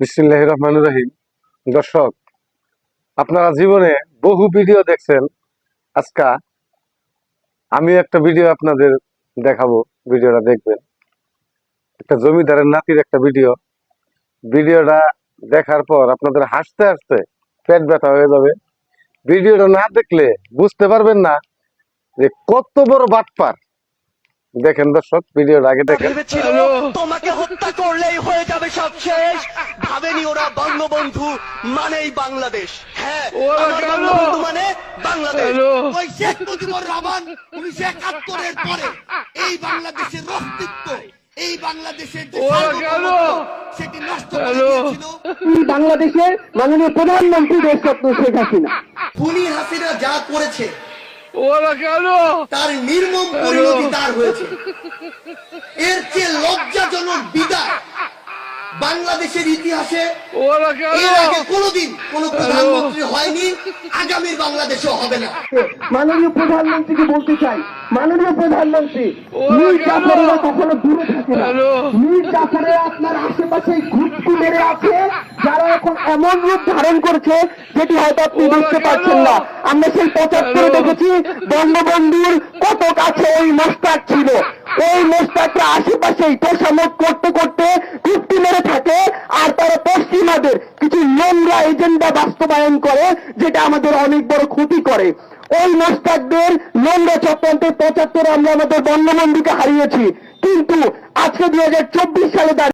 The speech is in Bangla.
বিসমিল্লাহির রহমানির রহিম। দর্শক, আপনারা জীবনে বহু ভিডিও দেখছেন। আজকে আমি একটা ভিডিও আপনাদের দেখাবো, ভিডিওটা দেখবেন। একটা জমিদারের নাতির একটা ভিডিওটা দেখার পর আপনাদের হাসতে হাসতে পেট ব্যথা হয়ে যাবে। ভিডিওটা না দেখলে বুঝতে পারবেন না যে কত বড় বাটপার। দেখেন দর্শক, ভিডিওটা আগে দেখেন। তোমাকে হত্যা করলেই হয়ে যাবে সব শেষ। ভাবেনি ওরা বঙ্গবন্ধু মানেই বাংলাদেশ। হ্যাঁ, আমার বঙ্গবন্ধু মানে বাংলাদেশ। ওই শেখ মুজিবুর রহমান 1971-এর পরে এই বাংলাদেশের অস্তিত্ব, এই বাংলাদেশের যে সার্বভৌমত্ব, সেটি নষ্ট করে দিয়েছিল বাংলাদেশের মাননীয় প্রধানমন্ত্রী দেশরত্ন শেখ হাসিনা। খুনি হাসিনা যা করেছে তার নির্মম পরিণতি তার হয়েছে। এর চেয়ে লজ্জাজনক বিদায় বাংলাদেশের ইতিহাসে এর আগে কোনোদিন কোন প্রধানমন্ত্রী হয়নি, আগামীর বাংলাদেশও হবে না। মাননীয় প্রধানমন্ত্রীকে বলতে চাই, মাননীয় প্রধানমন্ত্রী, মীর জাফরেরা কখনো দূরে থাকে না। মীর জাফরেরা আপনার আশেপাশে ঘুরতে মেরে আছে, যারা এখন এমন রূপ ধারণ করছে যেটি হয়তো আপনি বুঝতে পারছেন না। আমরা সেই 75-এ দেখেছি বঙ্গবন্ধুর কত কাছে ওই মোস্তাক ছিল। ওই মোস্তাকরা আশেপাশেই তোষামত করতে করতে কুপ্তি মেরে থাকে, আর তারা পশ্চিমাদের কিছু নোংরা এজেন্ডা বাস্তবায়ন করে, যেটা আমাদের অনেক বড় ক্ষতি করে। ওই মোস্তাকদের নোংরা চক্রান্তে 75-এ আমরা আমাদের বঙ্গবন্ধুকে হারিয়েছি, কিন্তু আজকে 2024 সালে